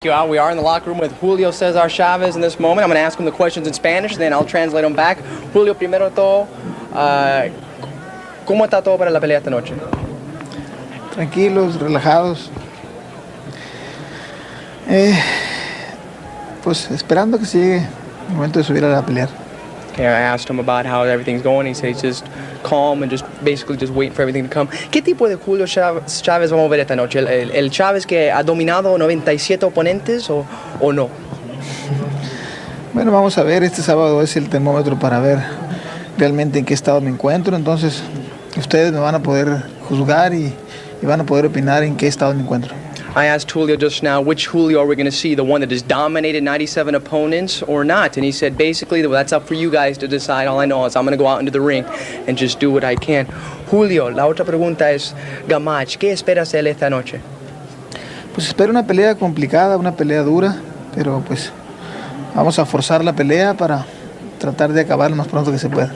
We are in the locker room with Julio Cesar Chavez in this moment. I'm going to ask him the questions in Spanish, then I'll translate them back. Julio, primero de todo, ¿cómo está todo para la pelea esta noche? Tranquilos, relajados. Pues esperando que se llegue el momento de subir a pelear. Okay, I asked him about how everything's going. He said he's just calm and just basically just waiting for everything to come. ¿Qué tipo de Julio Chavez vamos a ver esta noche? ¿El Chavez que ha dominado 97 oponentes o no? Bueno, vamos a ver, este sábado es el termómetro para ver realmente en qué estado me encuentro. Entonces, ustedes me van a poder juzgar y van a poder opinar en qué estado me encuentro. I asked Julio just now, which Julio are we going to see? The one that has dominated 97 opponents or not? And he said, basically, well, that's up for you guys to decide. All I know is I'm going to go out into the ring and just do what I can. Julio, la otra pregunta es, Gamache, ¿qué esperas de él esta noche? Pues espero una pelea complicada, una pelea dura, pero pues vamos a forzar la pelea para tratar de acabar lo más pronto que se pueda.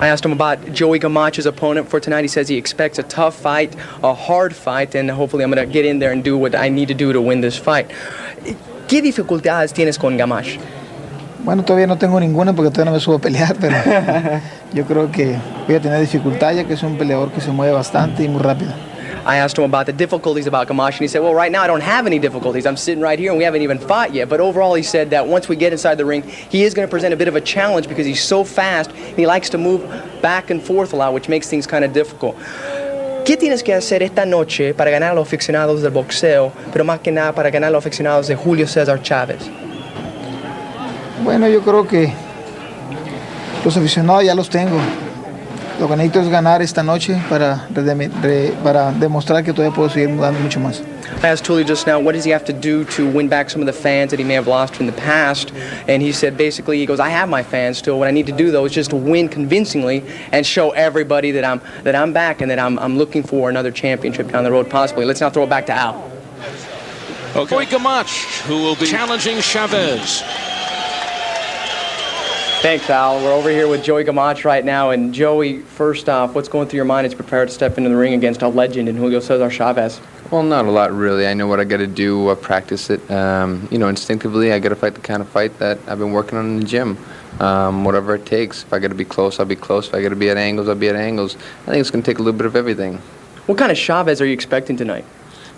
I asked him about Joey Gamache's opponent for tonight. He says he expects a tough fight, a hard fight, and hopefully I'm going to get in there and do what I need to do to win this fight. ¿Qué dificultades tienes con Gamache? Bueno, todavía no tengo ninguna porque todavía no me subo a pelear, pero yo creo que voy a tener dificultad ya que es un peleador que se mueve bastante y muy rápido. I asked him about the difficulties about Gamache, and he said, well, right now I don't have any difficulties. I'm sitting right here, and we haven't even fought yet. But overall, he said that once we get inside the ring, he is going to present a bit of a challenge because he's so fast, and he likes to move back and forth a lot, which makes things kind of difficult. ¿Qué tienes que hacer esta noche para ganar a los aficionados del boxeo, pero más que nada para ganar a los aficionados de Julio Cesar Chavez? Bueno, yo creo que los aficionados ya los tengo. Lo que necesito es ganar esta noche para demostrar que todavía puedo seguir dando mucho más. I asked Julio just now, what does he have to do to win back some of the fans that he may have lost in the past? And he said, basically, he goes, I have my fans still. What I need to do, though, is just to win convincingly and show everybody that I'm back and that I'm looking for another championship down the road, possibly. Let's now throw it back to Al. Okay. Gamache, who will be challenging Chavez. Thanks, Al. We're over here with Joey Gamache right now. And Joey, first off, what's going through your mind as you prepare to step into the ring against a legend in Julio Cesar Chavez? Well, not a lot, really. I know what I got to do, practice it. Instinctively, I got to fight the kind of fight that I've been working on in the gym. Whatever it takes. If I got to be close, I'll be close. If I got to be at angles, I'll be at angles. I think it's going to take a little bit of everything. What kind of Chavez are you expecting tonight?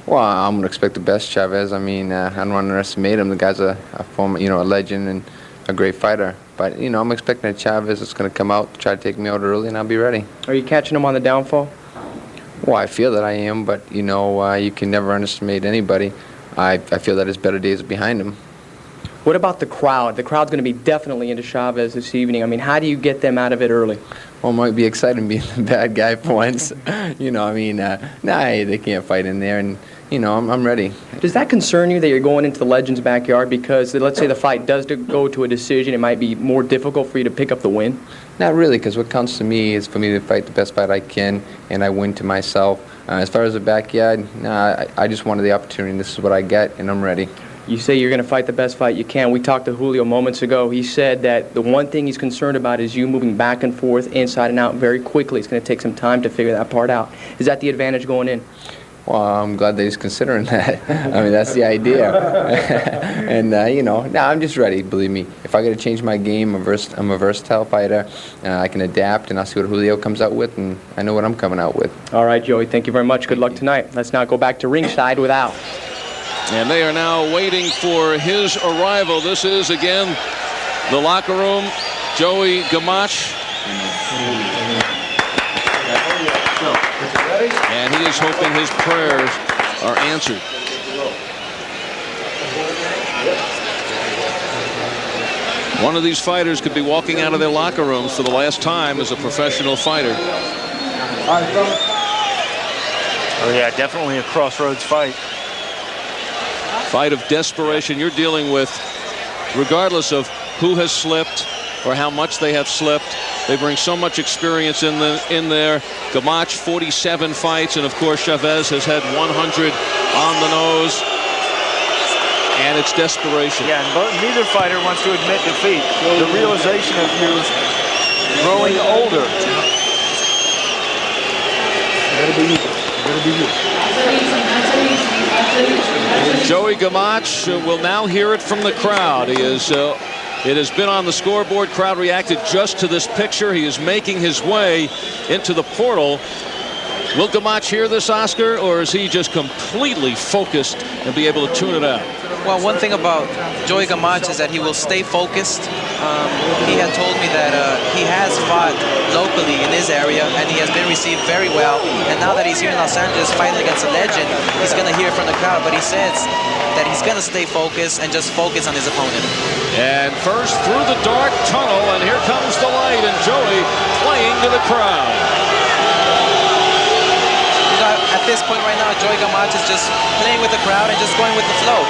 Well, I'm going to expect the best Chavez. I mean, I don't want to underestimate him. The guy's a former, a legend and a great fighter. But, I'm expecting a Chavez that's going to come out, try to take me out early, and I'll be ready. Are you catching him on the downfall? Well, I feel that I am, but, you can never underestimate anybody. I feel that his better days are behind him. What about the crowd? The crowd's going to be definitely into Chavez this evening. I mean, how do you get them out of it early? Well, it might be exciting being the bad guy for once. They can't fight in there, and, I'm ready. Does that concern you that you're going into the legend's backyard? Because let's say the fight does go to a decision, it might be more difficult for you to pick up the win? Not really, because what counts to me is for me to fight the best fight I can, and I win to myself. As far as the backyard, I just wanted the opportunity, and this is what I get, and I'm ready. You say you're going to fight the best fight you can. We talked to Julio moments ago. He said that the one thing he's concerned about is you moving back and forth, inside and out very quickly. It's going to take some time to figure that part out. Is that the advantage going in? Well, I'm glad that he's considering that. I mean, that's the idea. And, I'm just ready, believe me. If I got to change my game, I'm a versatile fighter. I can adapt, and I'll see what Julio comes out with, and I know what I'm coming out with. All right, Joey, thank you very much. Good luck tonight. Let's now go back to ringside with Al. And they are now waiting for his arrival. This is, again, the locker room. Joey Gamache. And he is hoping his prayers are answered. One of these fighters could be walking out of their locker rooms for the last time as a professional fighter. Oh, yeah, definitely a crossroads fight. Fight of desperation you're dealing with, regardless of who has slipped or how much they have slipped. They bring so much experience in there. Gamache, 47 fights, and of course Chavez has had 100 on the nose. And it's desperation. Yeah, and neither fighter wants to admit defeat. The realization of you growing older. Better be you. Joey Gamache will now hear it from the crowd. He is. It has been on the scoreboard. Crowd reacted just to this picture. He is making his way into the portal. Will Gamache hear this, Oscar, or is he just completely focused and be able to tune it out? Well, one thing about Joey Gamache is that he will stay focused. He had told me that he has fought locally in his area, and he has been received very well. And now that he's here in Los Angeles fighting against a legend, he's going to hear from the crowd. But he says that he's going to stay focused and just focus on his opponent. And first through the dark tunnel, and here comes the light, and Joey playing to the crowd. At this point right now, Joey Gamache is just playing with the crowd and just going with the flow.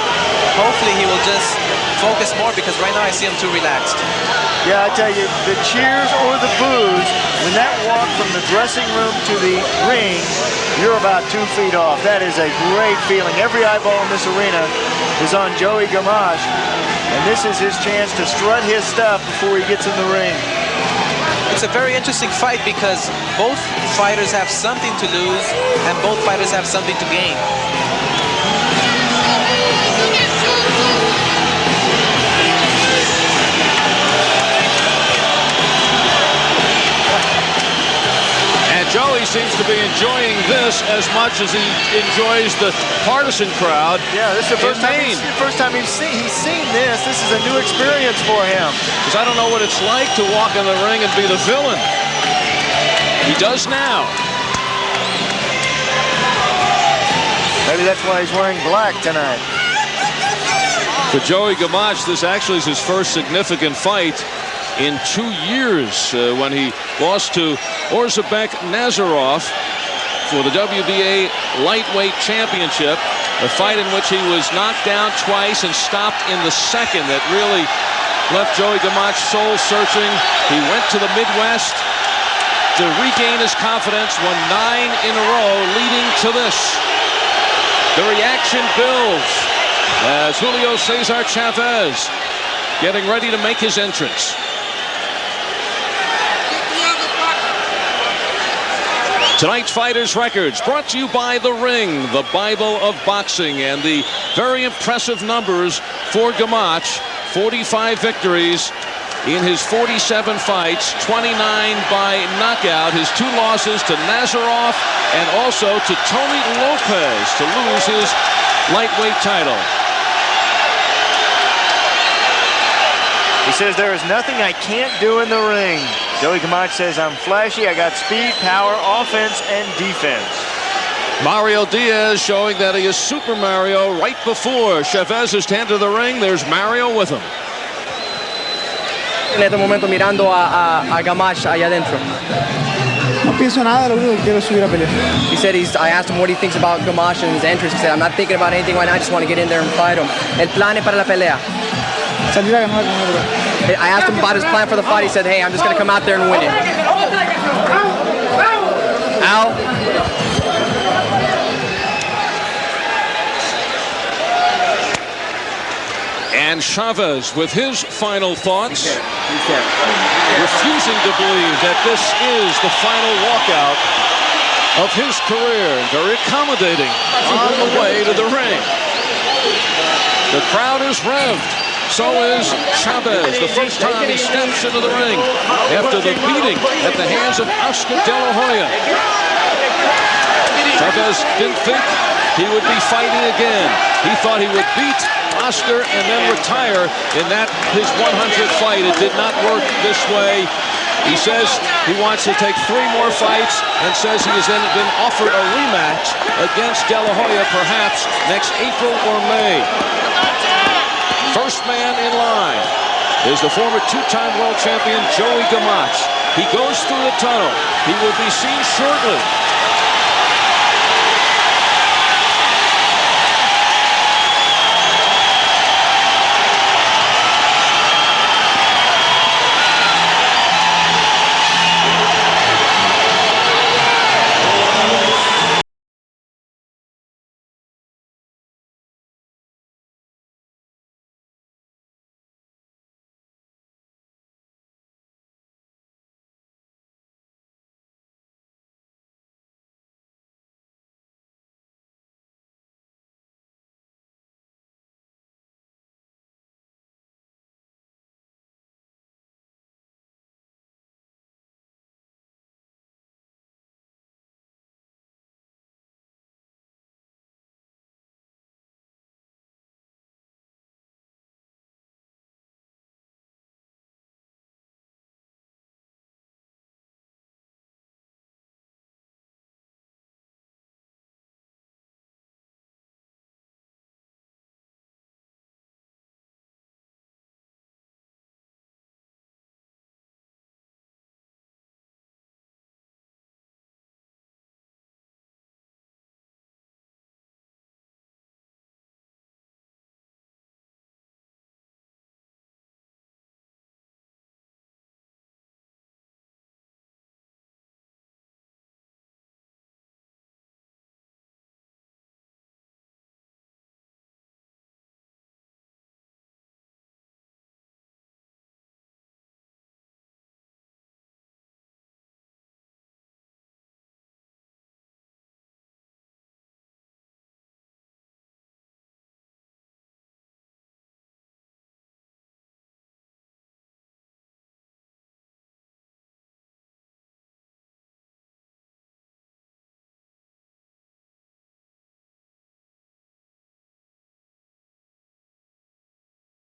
Hopefully he will just focus more, because right now I see him too relaxed. Yeah, I tell you, the cheers or the boos, when that walk from the dressing room to the ring, you're about 2 feet off. That is a great feeling. Every eyeball in this arena is on Joey Gamache, and this is his chance to strut his stuff before he gets in the ring. It's a very interesting fight because both fighters have something to lose and both fighters have something to gain. And Joey seems to be enjoying this as much as he enjoys the partisan crowd. Yeah, this is the first time he's seen this. This is a new experience for him. Because I don't know what it's like to walk in the ring and be the villain. He does now. Maybe that's why he's wearing black tonight. For Joey Gamache, this actually is his first significant fight in 2 years when he lost to Orzabek Nazarov for the WBA lightweight championship, a fight in which he was knocked down twice and stopped in the second. That really left Joey Gamache soul searching. He went to the Midwest to regain his confidence, won 9 in a row leading to this. The reaction builds as Julio Cesar Chavez getting ready to make his entrance. Tonight's Fighters Records brought to you by The Ring, the Bible of boxing, and the very impressive numbers for Gamache. 45 victories in his 47 fights, 29 by knockout. His 2 losses to Nazarov and also to Tony Lopez to lose his lightweight title. He says there is nothing I can't do in the ring. Joey Gamache says I'm flashy, I got speed, power, offense, and defense. Mario Diaz showing that he is Super Mario right before Chavez is to enter the ring. There's Mario with him. En este momento mirando a Gamache allá adentro. No pienso nada, lo único que quiero es subir a pelear. He said I asked him what he thinks about Gamache and his entrance. He said, I'm not thinking about anything right now, I just want to get in there and fight him. El plan para la pelea. Salir a ganar con otro. I asked him about his plan for the fight. He said, hey, I'm just going to come out there and win it. Ow. And Chavez with his final thoughts, refusing to believe that this is the final walkout of his career. Very accommodating on the way to the ring. The crowd is revved. So is Chavez, the first time he steps into the ring after the beating at the hands of Oscar De La Hoya. Chavez didn't think he would be fighting again. He thought he would beat Oscar and then retire in that his 100th fight. It did not work this way. He says he wants to take 3 more fights and says he has then been offered a rematch against De La Hoya perhaps next April or May. First man in line is the former 2-time world champion Joey Gamache. He goes through the tunnel. He will be seen shortly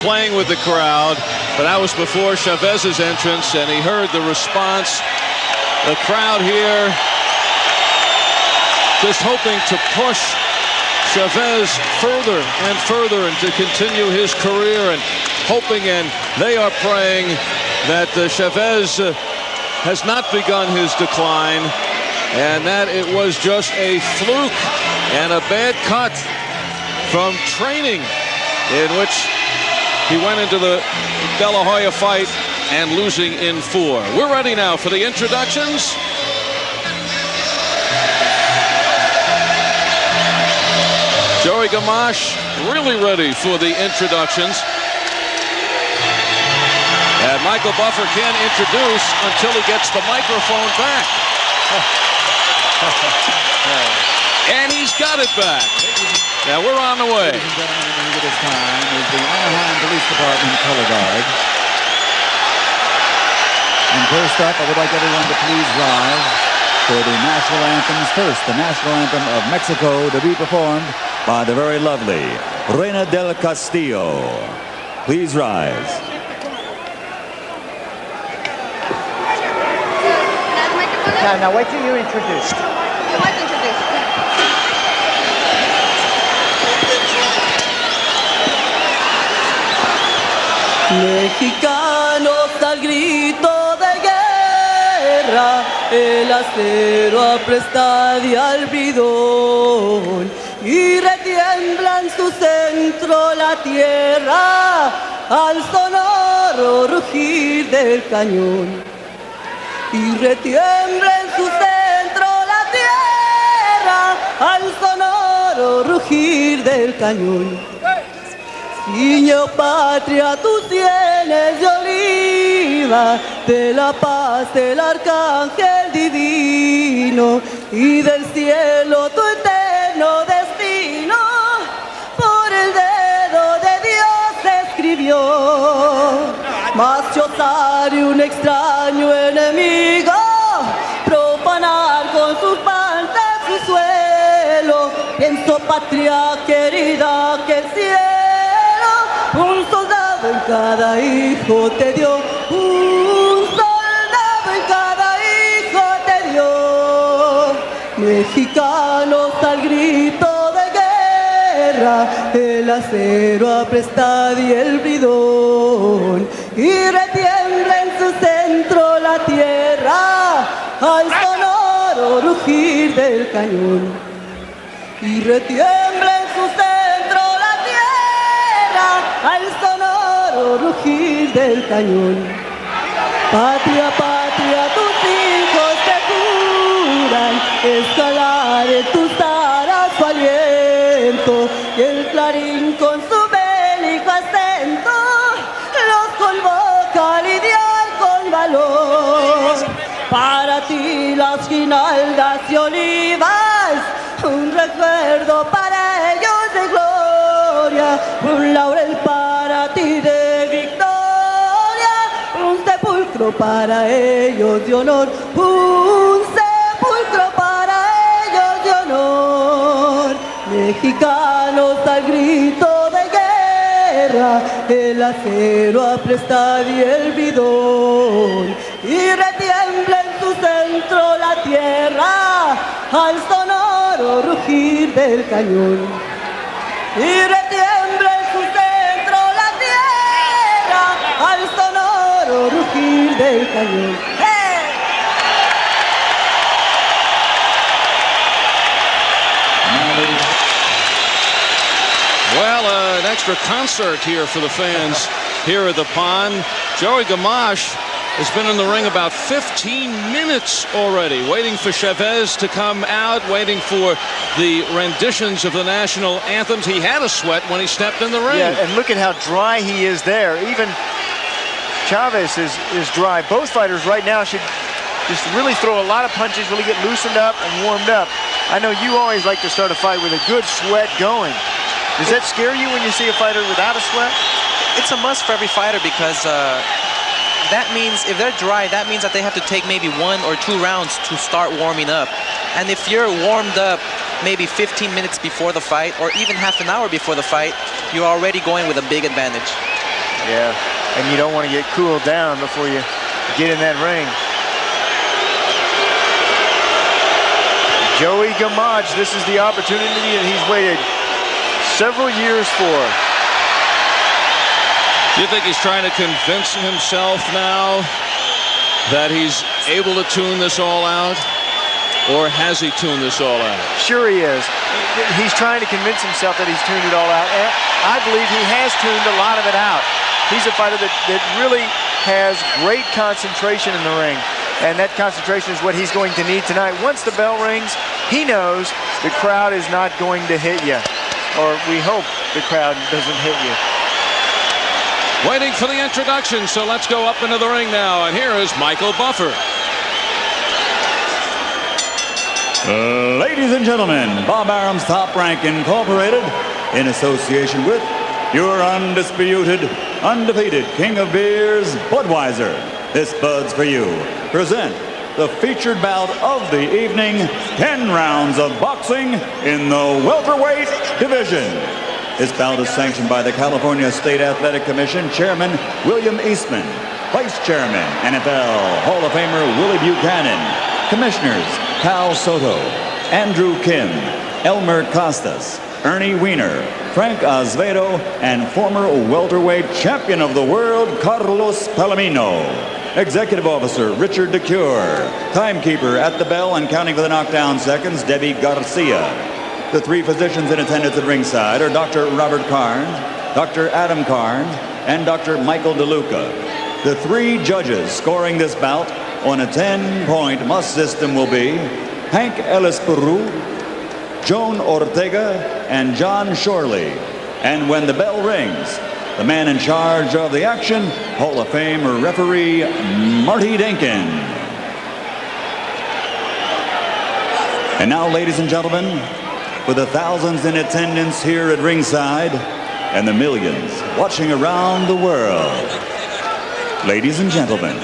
playing with the crowd, but that was before Chavez's entrance, and he heard the response. The crowd here just hoping to push Chavez further and further and to continue his career, and hoping, and they are praying that Chavez has not begun his decline, and that it was just a fluke and a bad cut from training in which he went into the De La Hoya fight and losing in 4. We're ready now for the introductions. Joey Gamache really ready for the introductions. And Michael Buffer can't introduce until he gets the microphone back. And he's got it back. Now we're on the way. Ladies and gentlemen, the man at this time is the Anaheim Police Department color guard. And first up, I would like everyone to please rise for the national anthems. First, the national anthem of Mexico, to be performed by the very lovely Reina del Castillo. Please rise. Now wait till you're introduced. Mexicanos al grito de guerra, el acero apresta y al bridón, y retiembla en su centro la tierra al sonoro rugir del cañón. Y retiembla en su centro la tierra al sonoro rugir del cañón. Niño patria, tus sienes de oliva, de la paz del arcángel divino, y del cielo tu eterno destino, por el dedo de Dios escribió. Mas yo osaré un extraño enemigo profanar con sus pantas su suelo. Pienso, patria querida, que el cielo un soldado en cada hijo te dio, un soldado en cada hijo te dio. Mexicanos al grito de guerra, el acero apresta y el bridón, y retiembla en su centro la tierra al sonoro rugir del cañón. Y retiembla en su centro la tierra al sonoro rugir del cañón. Patria, patria, tus hijos te juran escalar en tus aras su aliento, y el clarín con su bélico acento los convoca a lidiar con valor. Para ti las guinaldas y olivas, un recuerdo para ellos de gloria, un laurel para ti de victoria, un sepulcro para ellos de honor, un sepulcro para ellos de honor. Mexicanos al grito de guerra, el acero apresta y el bridón, y retiembla en su centro la tierra al sonoro rugir del cañón. Y retiembla en su centro la tierra al sonoro rugir del cañón. Well, an extra concert here for the fans here at the pond. Joey Gamache has been in the ring about 15 minutes already, waiting for Chavez to come out, waiting for the renditions of the national anthems. He had a sweat when he stepped in the ring. Yeah, and look at how dry he is there. Even Chavez is dry. Both fighters right now should just really throw a lot of punches, really get loosened up and warmed up. I know you always like to start a fight with a good sweat going. Does that scare you when you see a fighter without a sweat? It's a must for every fighter, because that means if they're dry, that means that they have to take maybe 1 or 2 rounds to start warming up. And if you're warmed up maybe 15 minutes before the fight, or even half an hour before the fight, you're already going with a big advantage. Yeah, and you don't want to get cooled down before you get in that ring. Joey Gamache, this is the opportunity that he's waited several years for. Do you think he's trying to convince himself now that he's able to tune this all out? Or has he tuned this all out? Sure he is. He's trying to convince himself that he's tuned it all out. And I believe he has tuned a lot of it out. He's a fighter that really has great concentration in the ring. And that concentration is what he's going to need tonight. Once the bell rings, he knows the crowd is not going to hit you. Or we hope the crowd doesn't hit you. Waiting for the introduction, so let's go up into the ring now. And here is Michael Buffer. Ladies and gentlemen, Bob Arum's Top Rank Incorporated, in association with your undisputed, undefeated King of Beers, Budweiser. This Bud's for you. Present the featured bout of the evening, 10 rounds of boxing in the welterweight division. This bout is sanctioned by the California State Athletic Commission Chairman William Eastman, Vice Chairman NFL Hall of Famer Willie Buchanan, Commissioners Cal Soto, Andrew Kim, Elmer Costas, Ernie Weiner, Frank Azevedo, and former welterweight champion of the world Carlos Palomino. Executive Officer Richard DeCure. Timekeeper at the bell and counting for the knockdown seconds, Debbie Garcia. The three physicians in attendance at ringside are Dr. Robert Carnes, Dr. Adam Carnes, and Dr. Michael DeLuca. The three judges scoring this bout on a 10-point must system will be Hank Ellis-Peru, Joan Ortega, and John Shorley. And when the bell rings, the man in charge of the action, Hall of Fame referee Marty Denkin. And now, ladies and gentlemen, for the thousands in attendance here at ringside and the millions watching around the world, ladies and gentlemen,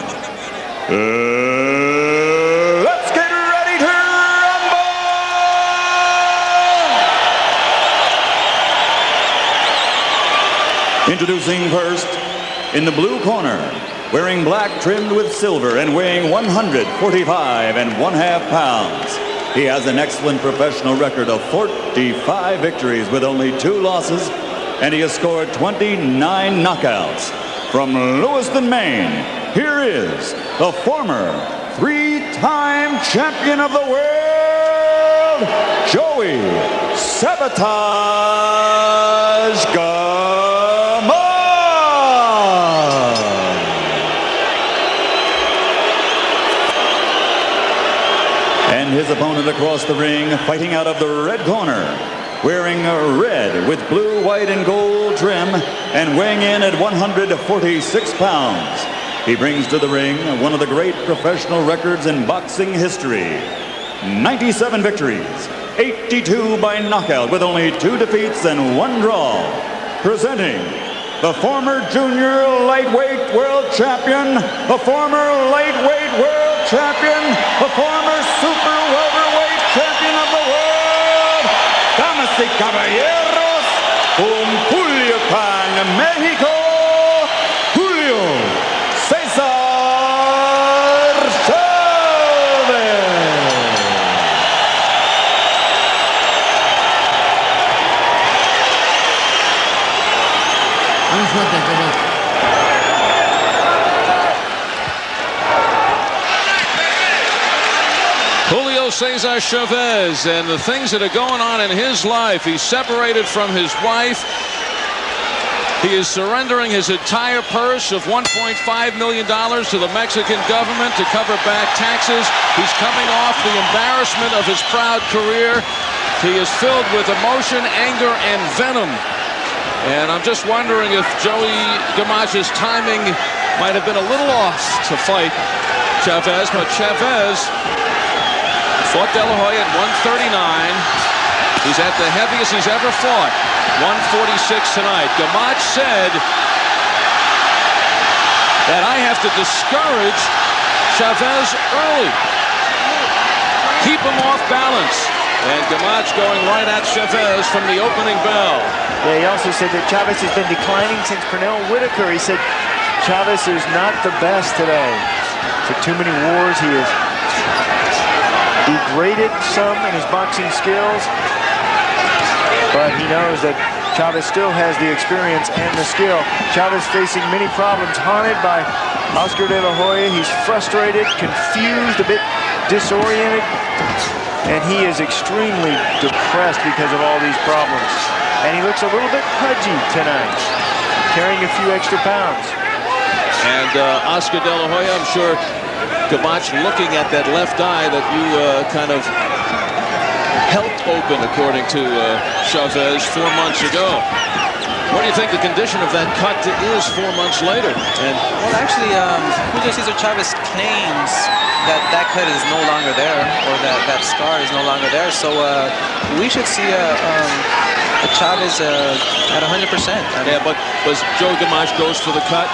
let's get ready to rumble! Introducing first, in the blue corner, wearing black trimmed with silver and weighing 145 1/2 pounds. He has an excellent professional record of 45 victories with only 2 losses, and he has scored 29 knockouts. From Lewiston, Maine, here is the former 3-time champion of the world, Joey Sabotage Gamache. And his opponent across the ring, fighting out of the red corner, wearing red with blue, white, and gold trim, and weighing in at 146 pounds. He brings to the ring one of the great professional records in boxing history. 97 victories, 82 by knockout, with only 2 defeats and 1 draw. Presenting the former junior lightweight world champion, the former lightweight world champion, the former super welterweight champion of the world, damas y caballeros, from Culiacan, Mexico, Julio Cesar Chavez. Julio Cesar Chavez, and the things that are going on in his life. He's separated from his wife. He is surrendering his entire purse of $1.5 million to the Mexican government to cover back taxes. He's coming off the embarrassment of his proud career. He is filled with emotion, anger, and venom. And I'm just wondering if Joey Gamache's timing might have been a little off to fight Chavez, but Chavez fought De La Hoya at 139. He's at the heaviest he's ever fought, 146 tonight. Gamache said that I have to discourage Chavez early. Keep him off balance. And Gamache going right at Chavez from the opening bell. Yeah, he also said that Chavez has been declining since Pernell Whitaker. He said Chavez is not the best today. For too many wars, he has degraded some in his boxing skills. But he knows that Chavez still has the experience and the skill. Chavez facing many problems, haunted by Oscar De La Hoya. He's frustrated, confused, a bit disoriented. And he is extremely depressed because of all these problems. And he looks a little bit pudgy tonight, carrying a few extra pounds. And Oscar De La Hoya, I'm sure Gamache looking at that left eye that you kind of helped open, according to Chavez 4 months ago. What do you think the condition of that cut is 4 months later? And well, actually, Julio Cesar Chavez claims that that cut is no longer there, or that scar is no longer there. So we should see a Chavez at 100%. Yeah, but was Joey Gamache goes for the cut?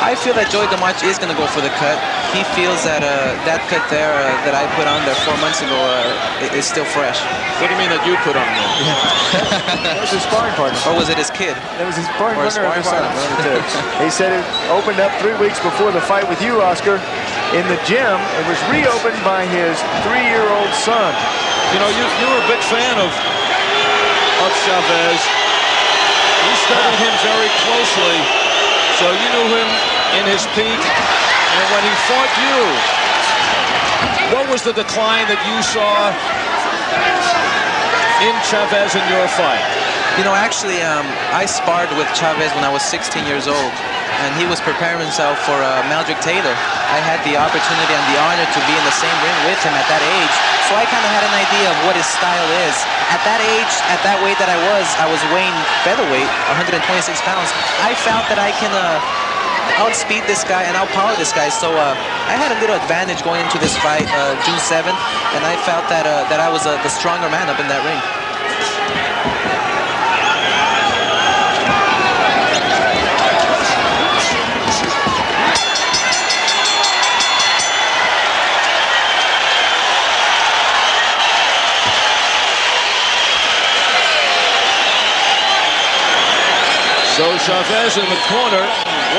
I feel that Joey Gamache is going to go for the cut. He feels that that cut there that I put on there 4 months ago is still fresh. What do you mean that you put on there? That was his sparring partner. Or was it his kid? That was his sparring Or partner. his sparring partner. He said it opened up 3 weeks before the fight with you, Oscar, in the gym. It was reopened by his 3-year-old son. You know, you were a big fan of Chavez. You studied him very closely, so you knew him in his peak. And when he fought you, what was the decline that you saw in Chavez in your fight? You know, actually, I sparred with Chavez when I was 16 years old, and he was preparing himself for Maldrick Taylor. I had the opportunity and the honor to be in the same ring with him at that age, so I kind of had an idea of what his style is. At that age, at that weight that I was weighing featherweight, 126 pounds. I felt that I can outspeed this guy and outpower this guy, so I had a little advantage going into this fight June 7th, and I felt that I was the stronger man up in that ring. So Chavez in the corner,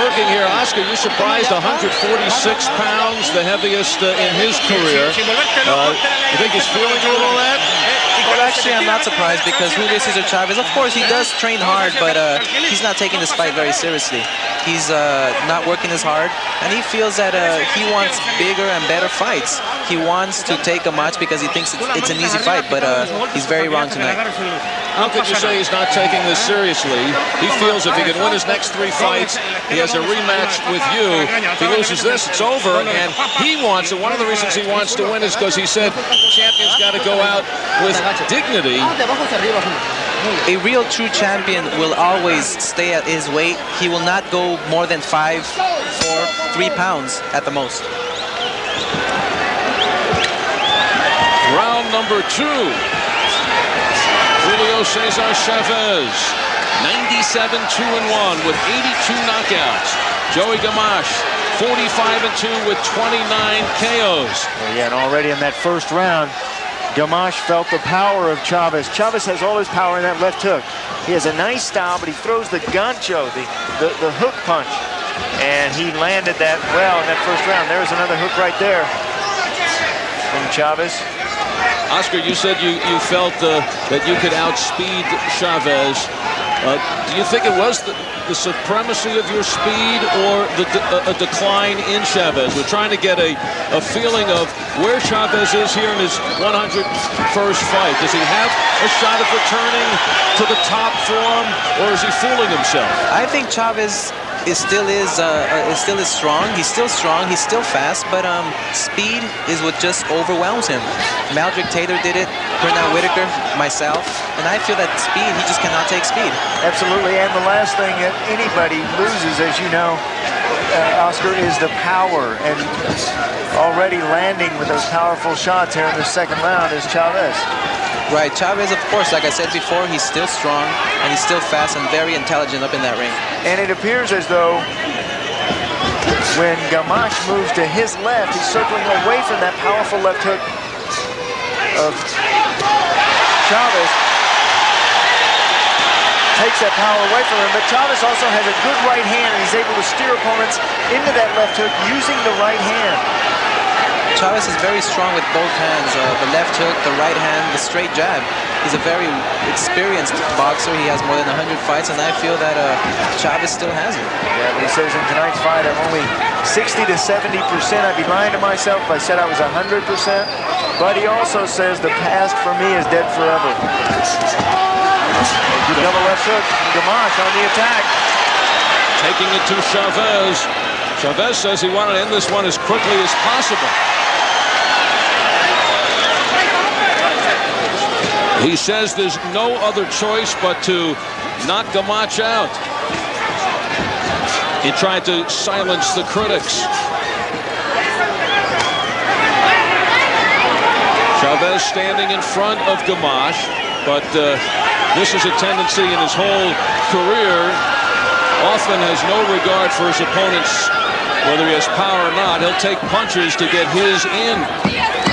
working here. Oscar, you surprised, 146 pounds, the heaviest in his career. You think he's feeling a little of that? Well, actually, I'm not surprised because Julio Cesar Chavez, of course, he does train hard, but he's not taking this fight very seriously. He's not working as hard, and he feels that he wants bigger and better fights. He wants to take a match because he thinks it's an easy fight, but he's very wrong tonight. How could you say he's not taking this seriously? He feels if he can win his next 3 fights, he has a rematch with you. If he loses this, it's over, and he wants it. One of the reasons he wants to win is because he said champion's got to go out with dignity. A real true champion will always stay at his weight. He will not go more than 5, 4, 3 pounds at the most. Round number 2. Julio Cesar Chavez, 97-2-1 with 82 knockouts. Joey Gamache, 45-2 with 29 KOs. Yeah, and already in that first round, Gamache felt the power of Chavez. Chavez has all his power in that left hook. He has a nice style, but he throws the gancho, the hook punch. And he landed that well in that first round. There's another hook right there from Chavez. Oscar, you said you felt that you could outspeed Chavez. Do you think it was the supremacy of your speed or a decline in Chavez? We're trying to get a feeling of where Chavez is here in his 101st fight. Does he have a shot of returning to the top form, or is he fooling himself? I think Chavez still is strong. He's still strong. He's still fast, but speed is what just overwhelms him. Maldrick Taylor did it. Pernell Whitaker, myself, and I feel that speed. He just cannot take speed. Absolutely, and the last thing that anybody loses, as you know, Oscar, is the power. And already landing with those powerful shots here in the second round is Chavez. Right, Chavez, of course, like I said before, he's still strong, and he's still fast and very intelligent up in that ring. And it appears as though when Gamache moves to his left, he's circling away from that powerful left hook of Chavez takes that power away from him, but Chavez also has a good right hand, and he's able to steer opponents into that left hook using the right hand. Chavez is very strong with both hands, the left hook, the right hand, the straight jab. He's a very experienced boxer. He has more than 100 fights, and I feel that Chavez still has it. Yeah, but he says in tonight's fight, I'm only 60 to 70%. I'd be lying to myself if I said I was 100%. But he also says the past for me is dead forever. Good double left hook. Gamache on the attack. Taking it to Chavez. Chavez says he wanted to end this one as quickly as possible. He says there's no other choice but to knock Gamache out. He tried to silence the critics. Chavez standing in front of Gamache, but this is a tendency in his whole career. Often has no regard for his opponents, whether he has power or not. He'll take punches to get his in.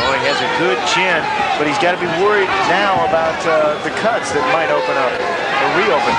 Oh, he has a good chin, but he's got to be worried now about the cuts that might open up or reopen.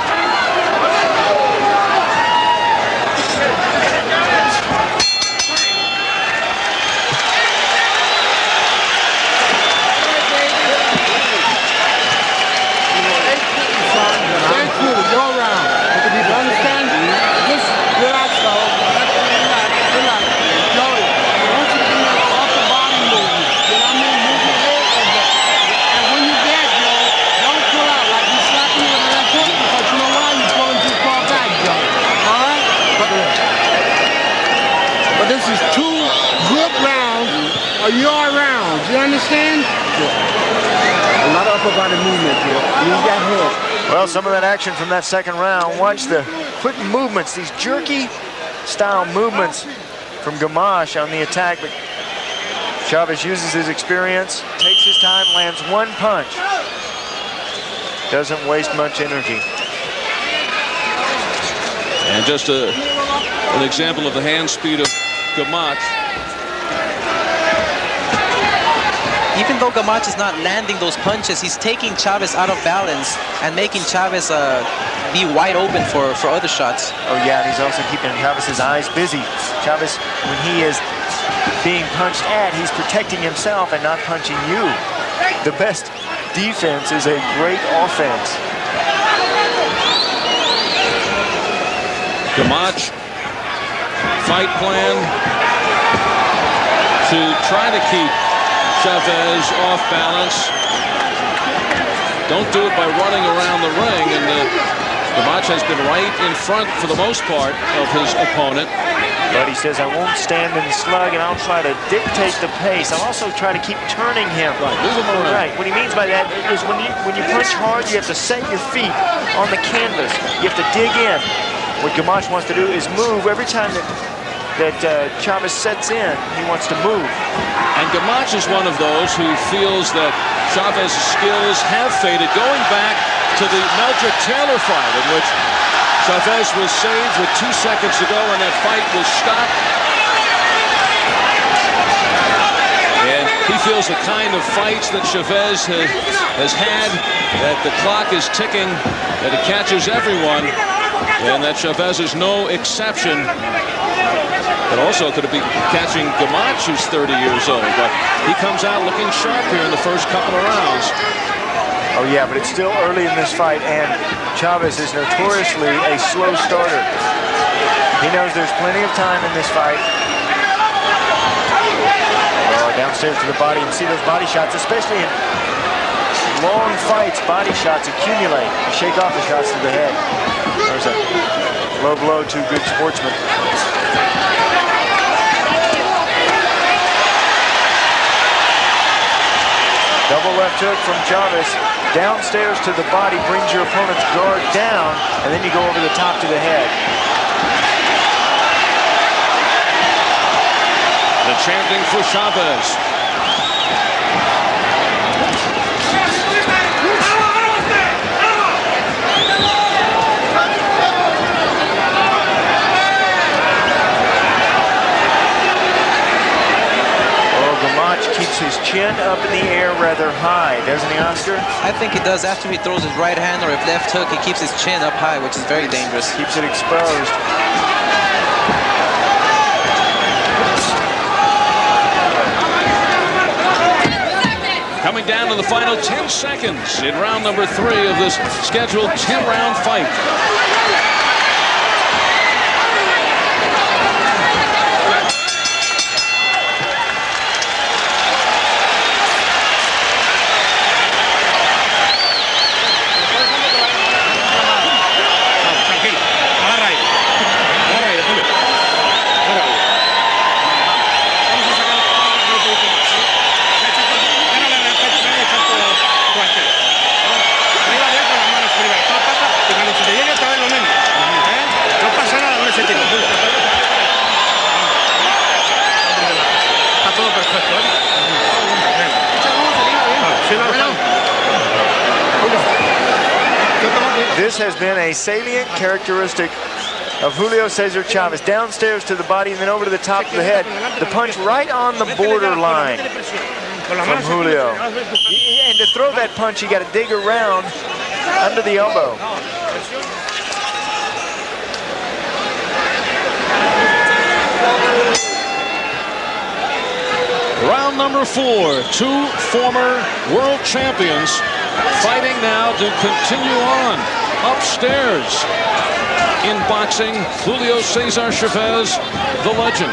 This is 2 good rounds, a yard round. You understand? A lot of upper body movement here. He's got head. Well, some of that action from that second round. Watch the quick movements, these jerky style movements from Gamache on the attack. But Chavez uses his experience, takes his time, lands one punch. Doesn't waste much energy. And just an example of the hand speed of Gamache. Even though Gamache is not landing those punches, he's taking Chavez out of balance and making Chavez be wide open for other shots. Oh yeah, and he's also keeping Chavez's eyes busy. Chavez, when he is being punched at, he's protecting himself and not punching you. The best defense is a great offense. Gamache, fight plan to try to keep Chavez off balance. Don't do it by running around the ring, and Gamache has been right in front for the most part of his opponent. But he says, I won't stand and slug, and I'll try to dictate the pace. I'll also try to keep turning him. Right, move him around. Right, what he means by that is when you punch hard, you have to set your feet on the canvas. You have to dig in. What Gamache wants to do is move every time that Chavez sets in. He wants to move. And Gamache is one of those who feels that Chavez's skills have faded, going back to the Meldrick Taylor fight, in which Chavez was saved with 2 seconds to go and that fight was stopped. And he feels the kind of fights that Chavez has had, that the clock is ticking, that it catches everyone, and that Chavez is no exception. But also could be catching Gamache, who's 30 years old. But he comes out looking sharp here in the first couple of rounds. Oh yeah, but it's still early in this fight, and Chavez is notoriously a slow starter. He knows there's plenty of time in this fight. Oh, downstairs to the body, and see those body shots, especially in long fights, body shots accumulate. You shake off the shots to the head. There's a low blow to good sportsman. Double left hook from Chavez. Downstairs to the body brings your opponent's guard down, and then you go over the top to the head. The chanting for Chavez. Oh, Gamache keeps his chin up in the air rather high, doesn't he, Oscar? I think he does. After he throws his right hand or if left hook, he keeps his chin up high, which is very dangerous. Keeps it exposed. Coming down to the final 10 seconds in round number 3 of this scheduled 10-round fight. This has been a salient characteristic of Julio Cesar Chavez. Downstairs to the body and then over to the top of the head. The punch right on the borderline from Julio. And to throw that punch, you got to dig around under the elbow. Round number 4, 2 former world champions fighting now to continue on. Upstairs in boxing, Julio Cesar Chavez, the legend.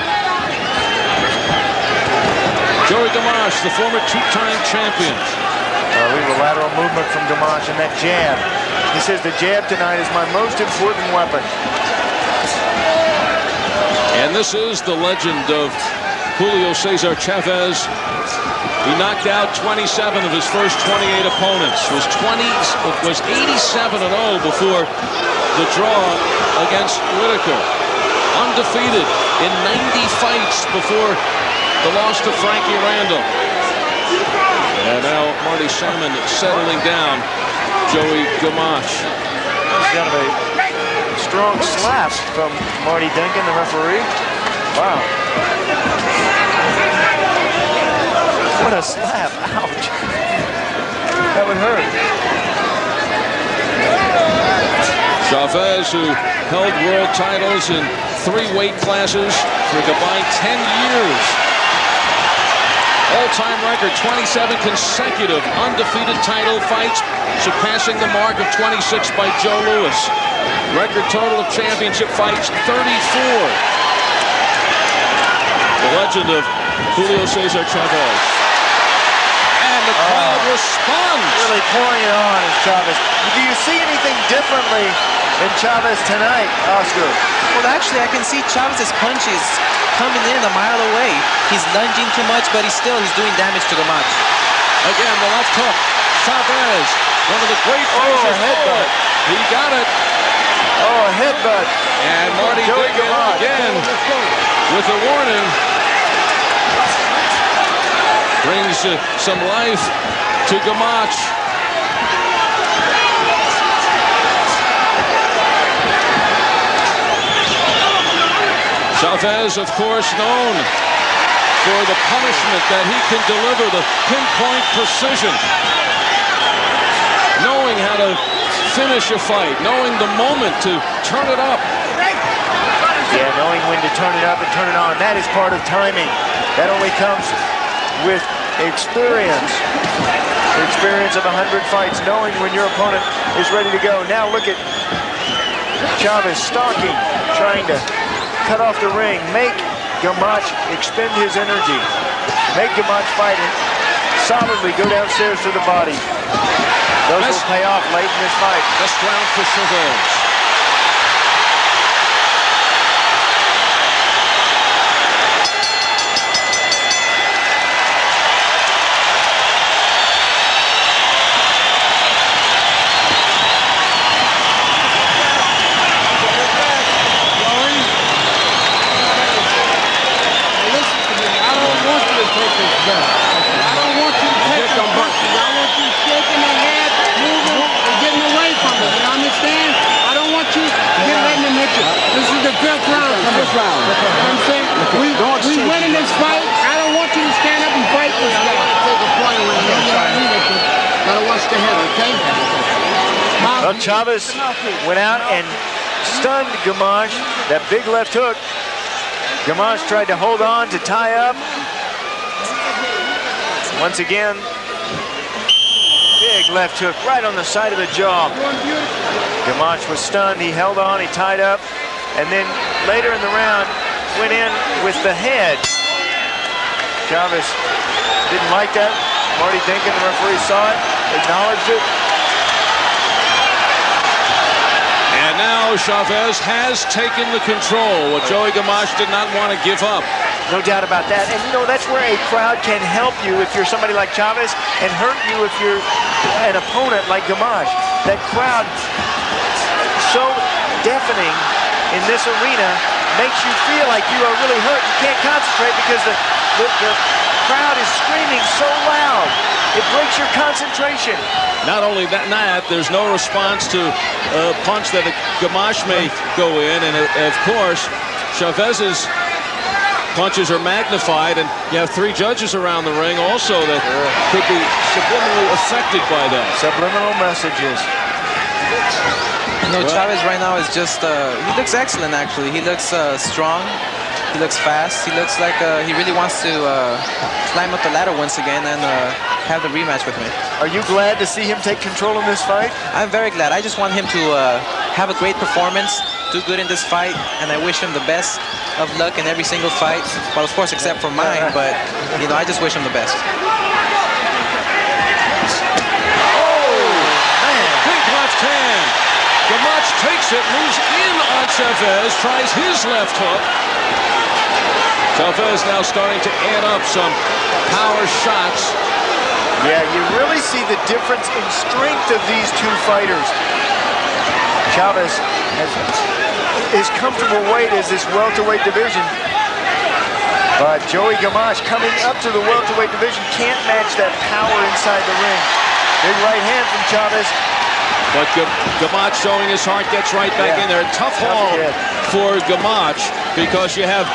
Joey Gamache, the former 2-time champion. We have a lateral movement from Gamache and that jab. He says the jab tonight is my most important weapon. And this is the legend of Julio Cesar Chavez. He knocked out 27 of his first 28 opponents. Was 87-0 before the draw against Whitaker. Undefeated in 90 fights before the loss to Frankie Randall. And now Marty Salmon settling down Joey Gamache. He's got a strong slap from Marty Duncan, the referee. Wow. What a slap. Ouch. That would hurt. Chavez, who held world titles in 3 weight classes for a combined 10 years. All-time record, 27 consecutive undefeated title fights, surpassing the mark of 26 by Joe Louis. Record total of championship fights, 34. The legend of Julio Cesar Chavez. And the crowd responds. Really pouring it on is Chavez. Do you see anything differently in Chavez tonight, Oscar? Well, actually, I can see Chavez's punches coming in a mile away. He's lunging too much, but he's doing damage to Gamache. Again, the left hook. Chavez, one of the great fighters. A headbutt. He got it. Oh, a headbutt. And Marty Duncan again with a warning. Brings some life to Gamache. Chavez, of course, known for the punishment that he can deliver, the pinpoint precision. Knowing how to finish a fight, knowing the moment to turn it up. Yeah, knowing when to turn it up and turn it on. That is part of timing. That only comes with experience. The experience of 100 fights, knowing when your opponent is ready to go. Now look at Chavez stalking, trying to cut off the ring, make Gamache expend his energy, make Gamache fight and solidly go downstairs to the body. Those will pay off late in this fight. Best round for Chavez. We winning this fight. I don't want you to stand up and fight this guy. watch the head, okay? Well, Chavez went out and stunned Gamache. That big left hook. Gamache tried to hold on to tie up. Once again, big left hook right on the side of the jaw. Gamache was stunned. He held on, he tied up, and then later in the round went in with the head. Chavez didn't like that. Marty Dinkin, the referee, saw it, acknowledged it. And now Chavez has taken the control, what Joey Gamache did not want to give up. No doubt about that. And you know, that's where a crowd can help you if you're somebody like Chavez and hurt you if you're an opponent like Gamache. That crowd, so deafening in this arena, makes you feel like you are really hurt. You can't concentrate because the crowd is screaming so loud. It breaks your concentration. Not only that, there's no response to a punch that Gamache may go in, and of course, Chavez's punches are magnified, and you have 3 judges around the ring also that could be subliminally affected by that. Subliminal messages. You know, Chavez right now is just, he looks excellent actually. He looks strong, he looks fast, he looks like he really wants to climb up the ladder once again and have the rematch with me. Are you glad to see him take control in this fight? I'm very glad. I just want him to have a great performance, do good in this fight, and I wish him the best of luck in every single fight. Well, of course, except for mine, but, you know, I just wish him the best. Big left hand. Gamache takes it, moves in on Chavez, tries his left hook. Chavez now starting to add up some power shots. Yeah, you really see the difference in strength of these 2 fighters. Chavez his comfortable weight is this welterweight division. But Joey Gamache coming up to the welterweight division can't match that power inside the ring. Big right hand from Chavez. But Gamache showing his heart, gets right back in there. Tough haul for Gamache because you have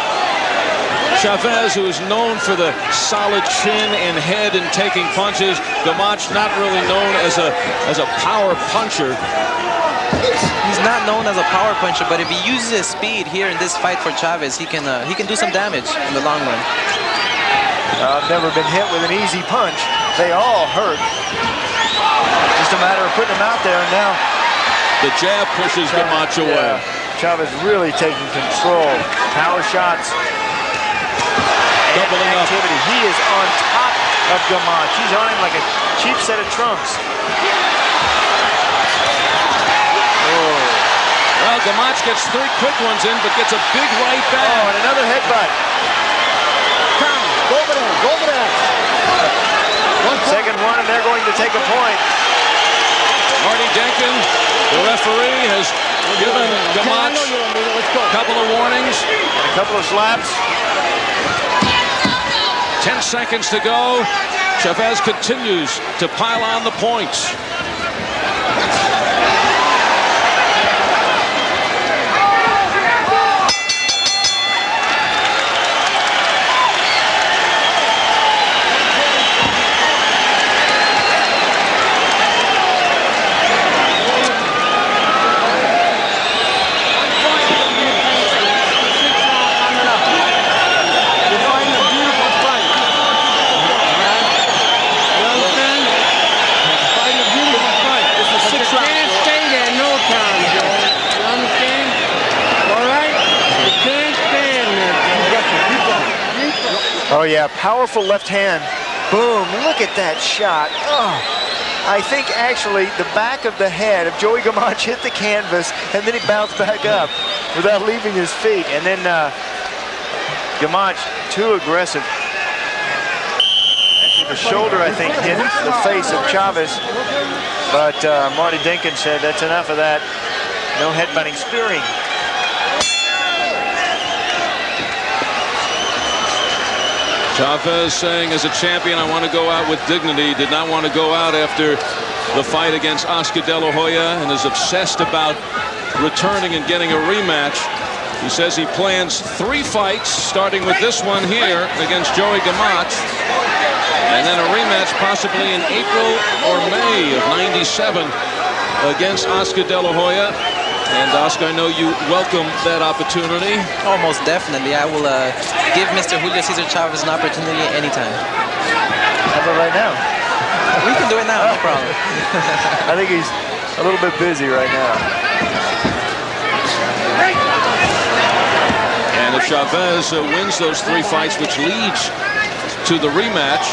Chavez, who is known for the solid chin and head and taking punches. Gamache not really known as a power puncher. He's not known as a power puncher, but if he uses his speed here in this fight for Chavez, he can do some damage in the long run. I've never been hit with an easy punch. They all hurt. Just a matter of putting them out there, and now the jab pushes Gamache away. Chavez really taking control. Power shots. Doubling activity. He is on top of Gamache. He's on him like a cheap set of trunks. Well, Gamache gets 3 quick ones in, but gets a big right back. Oh, and another headbutt. Come, go over there, go over there. Second one, and they're going to take a point. Marty Dinkin, the referee, has given Gamache a couple of warnings. And a couple of slaps. 10 seconds to go. Chavez continues to pile on the points. Oh yeah, powerful left hand. Boom, look at that shot. Oh, I think actually the back of the head of Joey Gamache hit the canvas and then he bounced back up without leaving his feet. And then Gamache, too aggressive. Actually the shoulder, I think, hit the face of Chavez. But Marty Dinkin said that's enough of that. No headbutting, spearing. Chavez saying, as a champion, I want to go out with dignity. Did not want to go out after the fight against Oscar De La Hoya and is obsessed about returning and getting a rematch. He says he plans 3 fights, starting with this one here against Joey Gamache. And then a rematch possibly in April or May of '97 against Oscar De La Hoya. And Oscar, I know you welcome that opportunity. Almost definitely. I will give Mr. Julio Cesar Chavez an opportunity anytime. How about right now? We can do it now, no problem. I think he's a little bit busy right now. And if Chavez wins those 3 fights, which leads to the rematch,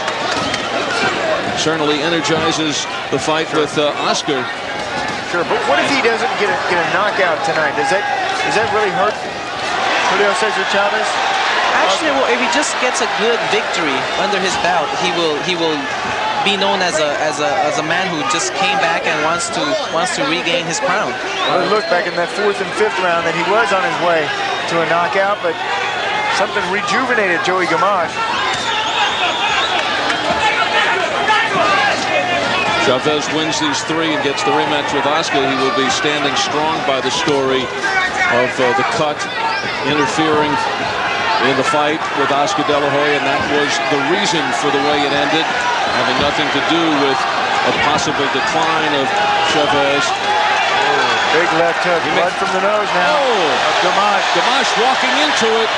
certainly energizes the fight with Oscar. Sure, but what if he doesn't get a knockout tonight? Does that really hurt Julio Cesar Chavez? Actually, well, if he just gets a good victory under his belt, he will be known as a man who just came back and wants to regain his crown. Well, look, back in that 4th and 5th round, that he was on his way to a knockout, but something rejuvenated Joey Gamache. Chavez wins these 3 and gets the rematch with Oscar. He will be standing strong by the story of the cut interfering in the fight with Oscar De La Hoya, and that was the reason for the way it ended, having nothing to do with a possible decline of Chavez. Oh, big left hook, blood from the nose now. Oh, Gamache walking into it.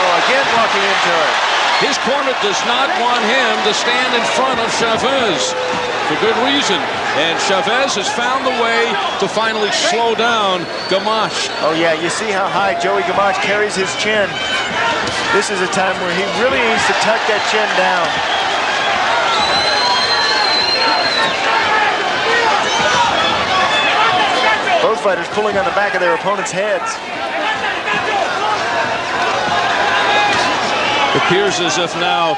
Oh, again walking into it. His corner does not want him to stand in front of Chavez for good reason. And Chavez has found the way to finally slow down Gamache. Oh, yeah, you see how high Joey Gamache carries his chin. This is a time where he really needs to tuck that chin down. Both fighters pulling on the back of their opponents' heads. It appears as if now,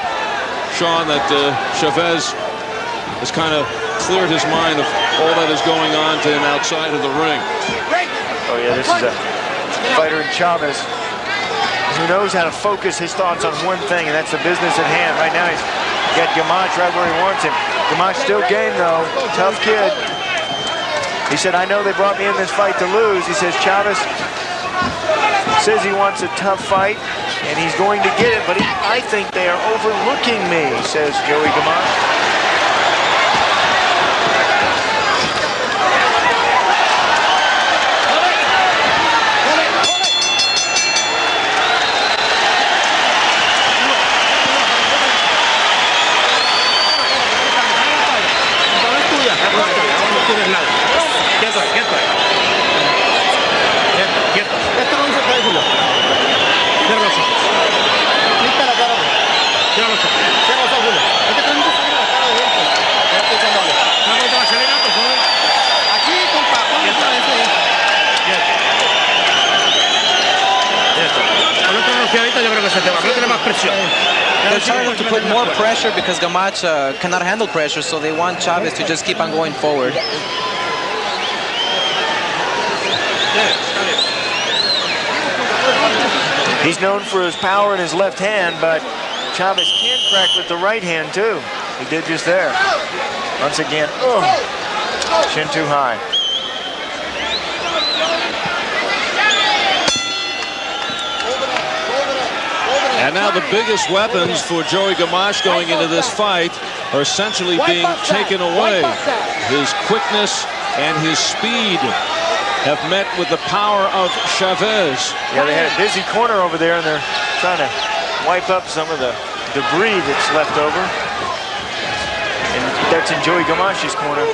Sean, that Chavez has kind of cleared his mind of all that is going on to him outside of the ring. Oh yeah, this is a fighter in Chavez who knows how to focus his thoughts on one thing, and that's the business at hand. Right now he's got Gamache right where he wants him. Gamache still game though, tough kid. He said, I know they brought me in this fight to lose. He says, Chavez says he wants a tough fight, and he's going to get it, but I think they are overlooking me, says Joey Gamache. They're trying to put more pressure because Gamache cannot handle pressure, so they want Chavez to just keep on going forward. He's known for his power in his left hand, but Chavez can crack with the right hand too. He did just there. Once again, chin too high. And now the biggest weapons for Joey Gamache going into this fight are essentially being taken away. His quickness and his speed have met with the power of Chavez. Yeah, they had a busy corner over there, and they're trying to wipe up some of the debris that's left over. And that's in Joey Gamache's corner.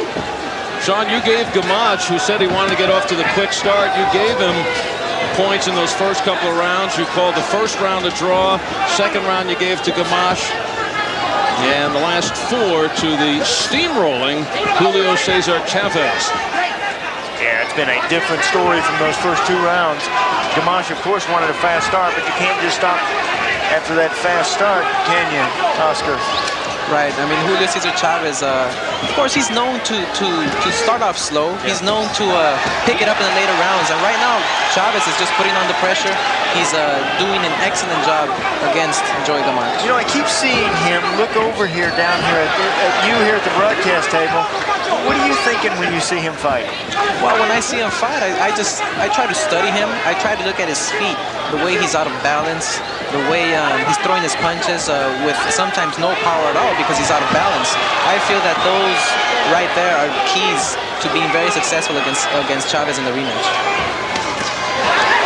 Sean, you gave Gamache, who said he wanted to get off to the quick start, you gave him points in those first couple of rounds. You called the first round a draw. Second round you gave to Gamache. And the last 4 to the steamrolling Julio Cesar Chavez. Yeah, it's been a different story from those first 2 rounds. Gamache, of course, wanted a fast start, but you can't just stop after that fast start, can you, Oscar? Right. I mean, Julio Cesar Chavez, of course, he's known to start off slow. He's known to pick it up in the later rounds. And right now, Chavez is just putting on the pressure. He's doing an excellent job against Joey Gamache. You know, I keep seeing him look over here, down here at you here at the broadcast table. What are you thinking when you see him fight? Well, when I see him fight, I try to study him. I try to look at his feet, the way he's out of balance, the way he's throwing his punches with sometimes no power at all because he's out of balance. I feel that those right there are keys to being very successful against Chavez in the rematch.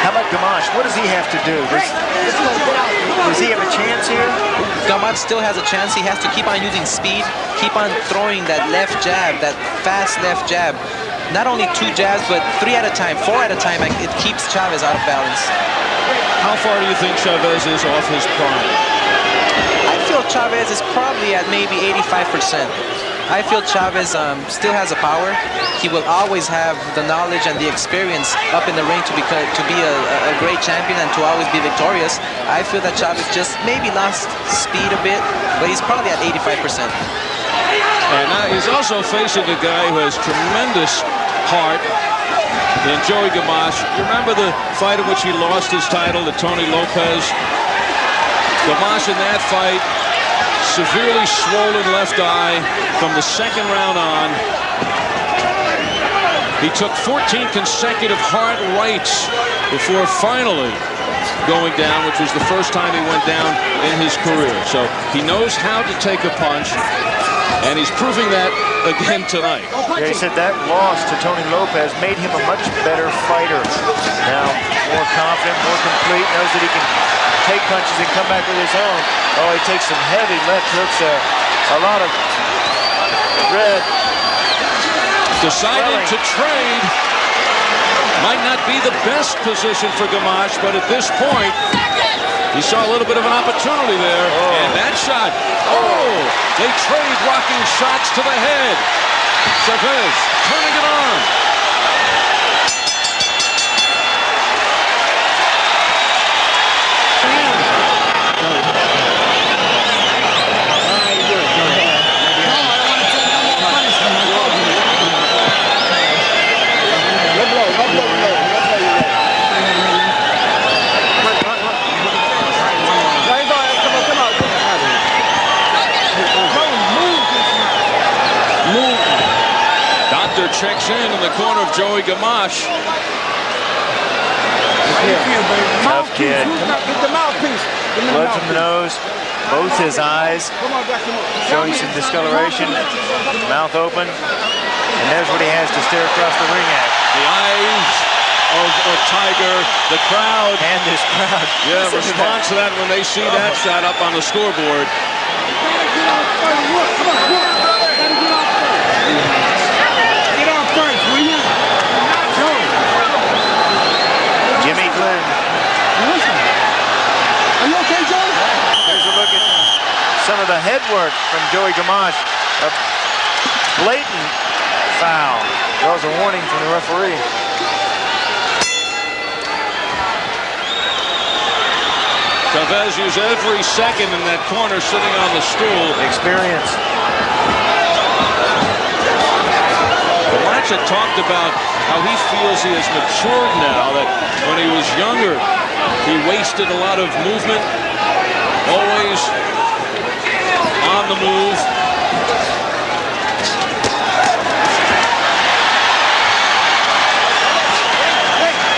How about Gamache? What does he have to do? Does he have a chance here? Gamache still has a chance. He has to keep on using speed, keep on throwing that left jab, that fast left jab. Not only 2 jabs, but 3 at a time, 4 at a time. It keeps Chavez out of balance. How far do you think Chavez is off his prime? I feel Chavez is probably at maybe 85%. I feel Chavez still has the power. He will always have the knowledge and the experience up in the ring to be a great champion and to always be victorious. I feel that Chavez just maybe lost speed a bit, but he's probably at 85%. And now he's also facing a guy who has tremendous heart in Joey Gamache. You remember the fight in which he lost his title to Tony Lopez? Gamache in that fight, severely swollen left eye from the second round on. He took 14 consecutive hard rights before finally going down, which was the first time he went down in his career. So he knows how to take a punch, and he's proving that again tonight. Yeah, he said that loss to Tony Lopez made him a much better fighter. Now, more confident, more complete, knows that he can take punches and come back with his own. Oh, he takes some heavy left hooks, a lot of red. Decided to trade. Might not be the best position for Gamache, but at this point, he saw a little bit of an opportunity there. Oh. And that shot, they trade rocking shots to the head. Chavez turning it on. Checks in the corner of Joey Gamache. Tough kid. Blood from the nose, both his eyes, showing some discoloration, mouth open, and there's what he has to stare across the ring at. The eyes of Tiger, the crowd. And this crowd. Yeah, responds to that when they see that shot up on the scoreboard. Jimmy Glenn. Are you okay, Joe? Here's a look at some of the headwork from Joey Gamache. A blatant foul. Draws a warning from the referee. Chavez used every second in that corner sitting on the stool. Experience. Gamache had talked about how he feels he has matured now, that when he was younger, he wasted a lot of movement, always on the move.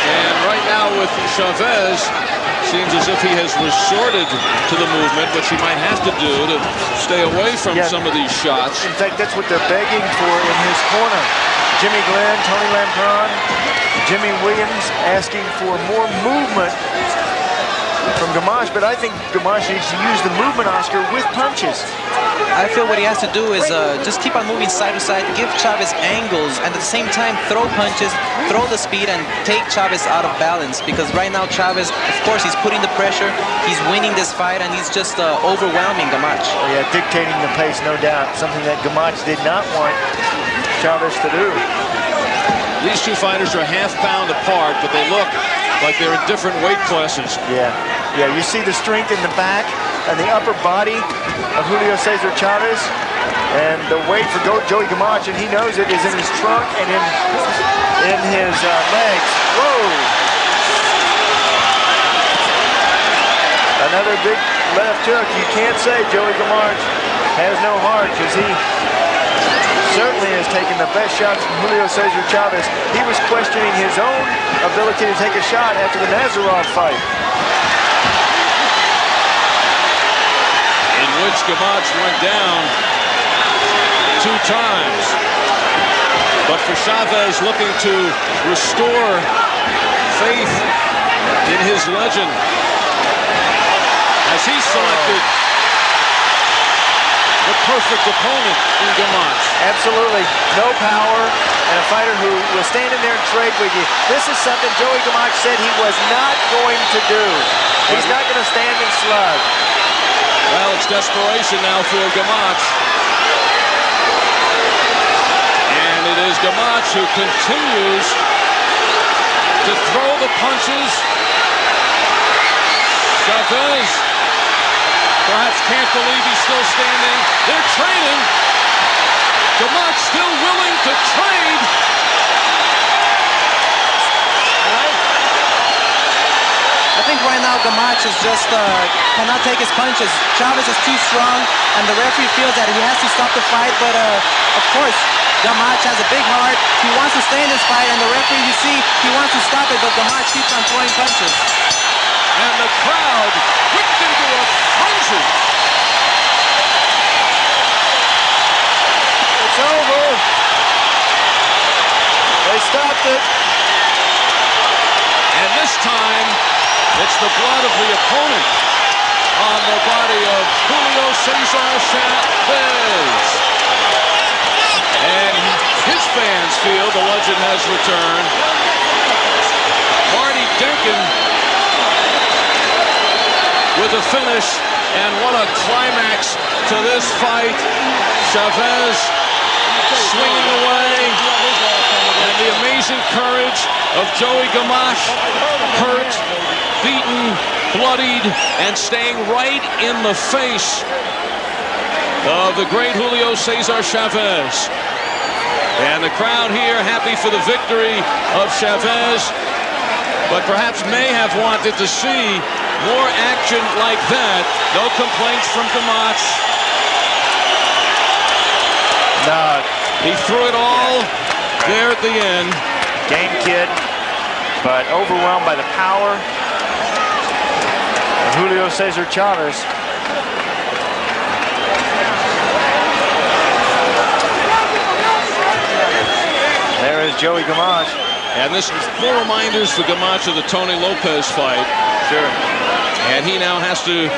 And right now with Chavez, seems as if he has resorted to the movement, which he might have to do to stay away from some of these shots. In fact, that's what they're begging for in his corner. Jimmy Glenn, Tony Lampron, Jimmy Williams asking for more movement from Gamache, but I think Gamache needs to use the movement, Oscar, with punches. I feel what he has to do is just keep on moving side to side, give Chavez angles, and at the same time throw punches, throw the speed, and take Chavez out of balance. Because right now Chavez, of course, he's putting the pressure, he's winning this fight, and he's just overwhelming Gamache. Oh, yeah, dictating the pace, no doubt. Something that Gamache did not want Chavez to do. These two fighters are half-pound apart, but they look like they're in different weight classes. Yeah, you see the strength in the back and the upper body of Julio Cesar Chavez, and the weight for Joey Gamache, and he knows it, is in his trunk and in his legs. Whoa! Another big left hook. You can't say Joey Gamache has no heart, because he certainly has taken the best shots from Julio Cesar Chavez. He was questioning his own ability to take a shot after the Nazarov fight. In which Gamache went down 2 times. But for Chavez, looking to restore faith in his legend, as he selected the perfect opponent in Gamache. Absolutely. No power, and a fighter who will stand in there and trade with you. This is something Joey Gamache said he was not going to do. He's not going to stand and slug. Well, it's desperation now for Gamache. And it is Gamache who continues to throw the punches. Chavez perhaps can't believe he's still standing. They're trading. Gamache still willing to trade. I think right now Gamache is just cannot take his punches. Chavez is too strong, and the referee feels that he has to stop the fight. But of course, Gamache has a big heart. He wants to stay in this fight, and the referee, you see, he wants to stop it, but Gamache keeps on throwing punches. And the crowd whipped into a frenzy. It's over. They stopped it. And this time, it's the blood of the opponent on the body of Julio Cesar Chavez. And his fans feel the legend has returned. Marty Denkin with a finish, and what a climax to this fight. Chavez swinging away, and the amazing courage of Joey Gamache, hurt, beaten, bloodied, and staying right in the face of the great Julio Cesar Chavez. And the crowd here happy for the victory of Chavez, but perhaps may have wanted to see more action like that. No complaints from Gamache. No. He threw it all there at the end. Game kid, but overwhelmed by the power of Julio Cesar Chavez. There is Joey Gamache. And this is more reminders for Gamache of the Tony Lopez fight. Sure. And he now has to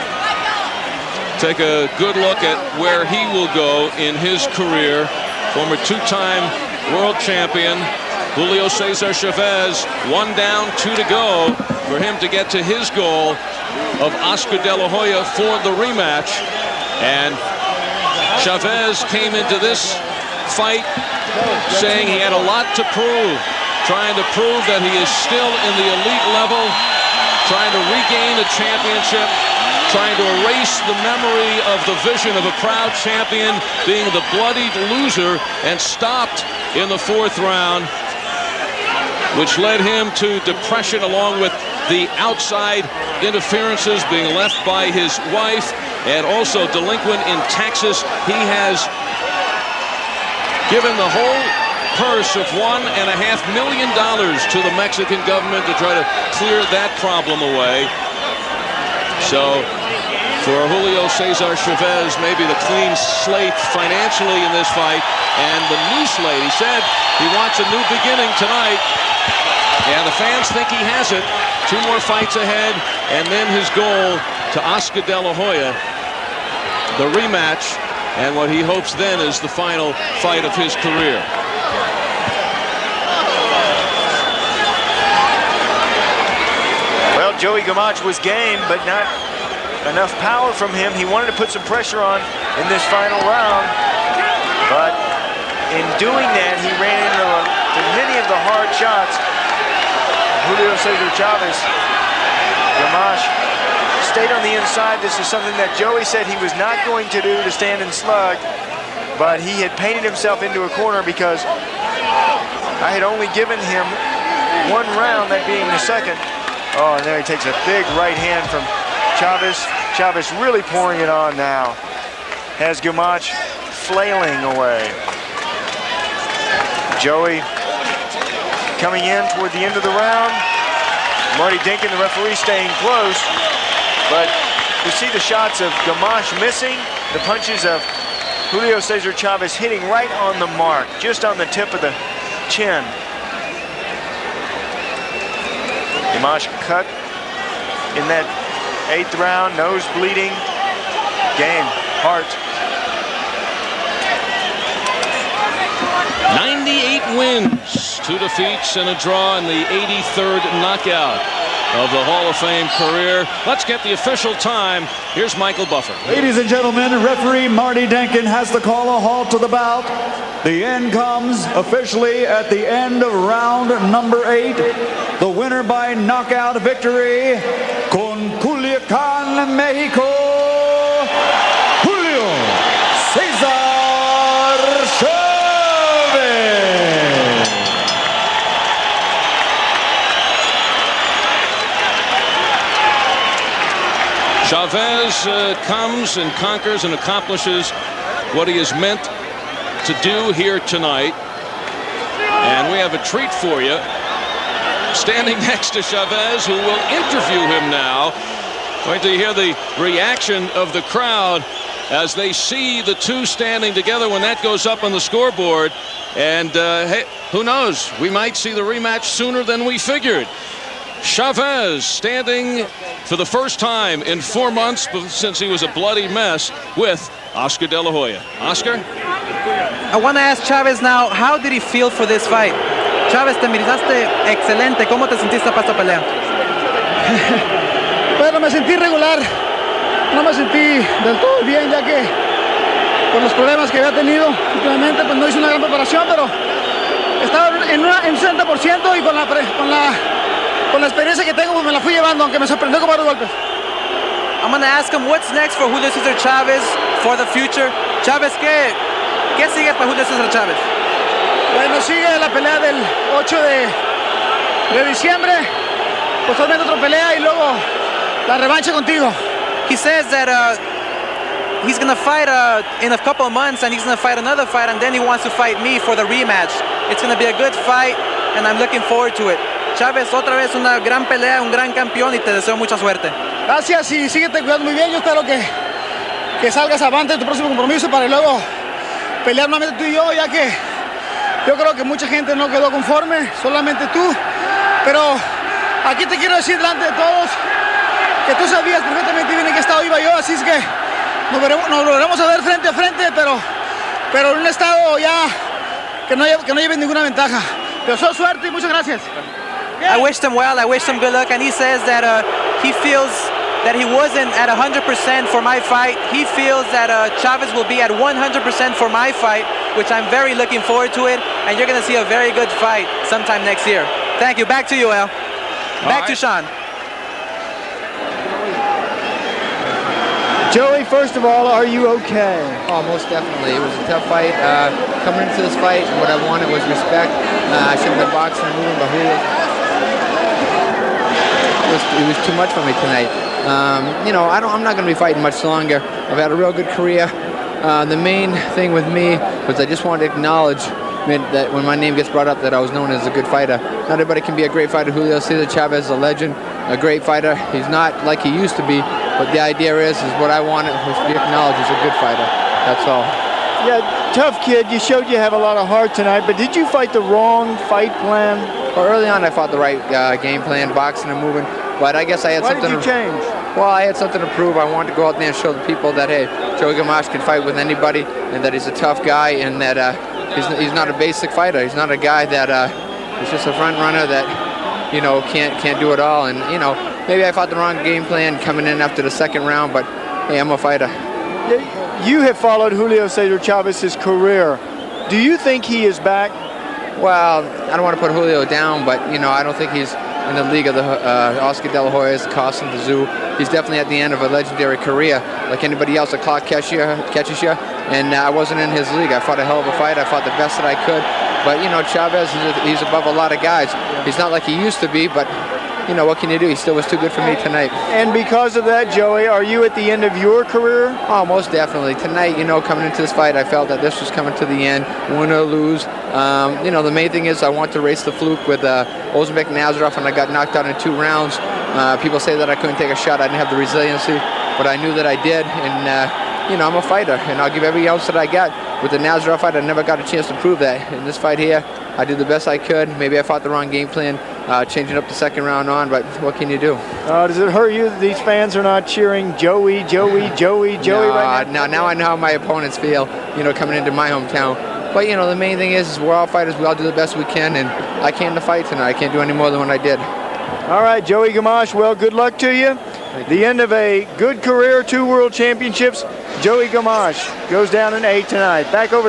take a good look at where he will go in his career. Former 2-time world champion Julio Cesar Chavez, 1 down, 2 to go for him to get to his goal of Oscar De La Hoya for the rematch. And Chavez came into this fight saying he had a lot to prove, trying to prove that he is still in the elite level, trying to regain a championship, trying to erase the memory of the vision of a proud champion being the bloodied loser, and stopped in the 4th round, which led him to depression along with the outside interferences, being left by his wife, and also delinquent in taxes. He has given the whole purse of $1.5 million to the Mexican government to try to clear that problem away. So for Julio Cesar Chavez, maybe the clean slate financially in this fight, and the new slate. He said he wants a new beginning tonight, and the fans think he has it. 2 more fights ahead, and then his goal to Oscar De La Hoya, the rematch, and what he hopes then is the final fight of his career. Well, Joey Gamache was game, but not enough power from him. He wanted to put some pressure on in this final round, but in doing that, he ran into many of the hard shots. Julio Cesar Chavez. Gamache stayed on the inside. This is something that Joey said he was not going to do, to stand and slug, but he had painted himself into a corner because I had only given him 1 round, that being the 2nd. Oh, and there he takes a big right hand from Chavez. Chavez really pouring it on now. Has Gamache flailing away. Joey coming in toward the end of the round. Marty Dinkin, the referee, staying close. But we see the shots of Gamache missing, the punches of Julio Cesar Chavez hitting right on the mark, just on the tip of the chin. Gamache cut in that 8th round, nose bleeding, game, heart. 98 wins, 2 defeats and a draw in the 83rd knockout of the Hall of Fame career. Let's get the official time. Here's Michael Buffer. Ladies and gentlemen, referee Marty Dinkin has to call a halt to the bout. The end comes officially at the end of round number 8. The winner by knockout victory, con Culiacán, Mexico, Julio Cesar Chavez. Chavez comes and conquers and accomplishes what he is meant to do here tonight. And we have a treat for you. Standing next to Chavez, who will interview him now. Going to hear the reaction of the crowd as they see the two standing together when that goes up on the scoreboard. And hey, who knows? We might see the rematch sooner than we figured. Chavez standing for the first time in 4 months since he was a bloody mess with Oscar De La Hoya. Oscar? I want to ask Chavez now, how did he feel for this fight? Chavez, te miraste excelente. ¿Cómo te sentiste para esta pelea? Bueno, me sentí regular. No me sentí del todo bien, ya que por los problemas que había tenido últimamente, pues no hice una gran preparación, pero estaba en un 60% y con la experiencia que tengo, pues me la fui llevando, aunque me sorprendió con varios golpes. I'm going to ask him what's next for Julio Cesar Chavez for the future. Chavez, ¿qué sigue para Julio Cesar Chavez? Bueno, sigue la pelea del 8 de diciembre, posteriormente otra pelea y luego la revancha contigo. He says that he's going to fight in a couple of months, and he's going to fight another fight, and then he wants to fight me for the rematch. It's going to be a good fight, and I'm looking forward to it. Chavez, otra vez una gran pelea, un gran campeón, y te deseo mucha suerte. Gracias y síguete cuidando muy bien. Yo espero que salgas avante en tu próximo compromiso para luego pelear nuevamente tú y yo, ya que yo creo que mucha gente no quedó conforme, solamente tú. Pero aquí te quiero decir delante de todos que tú sabías perfectamente bien en qué estado iba yo, así es que nos volveremos a ver frente a frente, pero en un estado ya que no lleven ninguna ventaja. Te deseo suerte y muchas gracias. I wished him well, I wished him good luck, and he says that he feels that he wasn't at 100% for my fight. He feels that Chavez will be at 100% for my fight, which I'm very looking forward to it, and you're going to see a very good fight sometime next year. Thank you. Back to you, Al. Back to Sean. Joey, first of all, are you okay? Oh, most definitely. It was a tough fight. Coming into this fight, what I wanted was respect. I should have been boxing and moving, but it was too much for me tonight. You know, I'm not going to be fighting much longer. I've had a real good career. The main thing with me was I just wanted to acknowledge that when my name gets brought up that I was known as a good fighter. Not everybody can be a great fighter. Julio Cesar Chavez is a legend, a great fighter. He's not like he used to be, but the idea is what I wanted was to be acknowledged as a good fighter. That's all. Yeah, tough kid. You showed you have a lot of heart tonight, but did you fight the wrong fight plan? Well, early on I fought the right game plan, boxing and moving, but I guess I had something. Why did you change? Well, I had something to prove. I wanted to go out there and show the people that, hey, Joey Gamache can fight with anybody, and that he's a tough guy, and that he's not a basic fighter. He's not a guy that is just a front runner that, you know, can't do it all. And you know, maybe I fought the wrong game plan coming in after the second round, but hey, I'm a fighter. You have followed Julio Cesar Chavez's career. Do you think he is back? Well, I don't want to put Julio down, but you know, I don't think he's in the league of the Oscar De La Hoyas, Carson, the Zoo. He's definitely at the end of a legendary career, like anybody else. A clock catches you, and I wasn't in his league. I fought a hell of a fight. I fought the best that I could. But you know, Chavez, he's above a lot of guys. He's not like he used to be, but you know, what can you do? He still was too good for me tonight. And because of that, Joey, are you at the end of your career? Oh, most definitely. Tonight, you know, coming into this fight, I felt that this was coming to the end, win or lose. You know, the main thing is I want to race the fluke with Ozbek Nazarov, and I got knocked out in 2 rounds. People say that I couldn't take a shot. I didn't have the resiliency, but I knew that I did. And, you know, I'm a fighter, and I'll give every ounce that I got. With the Nazarov fight, I never got a chance to prove that. In this fight here, I did the best I could. Maybe I fought the wrong game plan, changing up the second round on, but what can you do? Does it hurt you that these fans are not cheering Joey, Joey, Joey, Joey right now? Now I know how my opponents feel, you know, coming into my hometown. But, you know, the main thing is we're all fighters. We all do the best we can, and I came to fight tonight. I can't do any more than what I did. All right, Joey Gamache, well, good luck to you. The end of a good career, 2 world championships. Joey Gamache goes down in 8 tonight. Back over.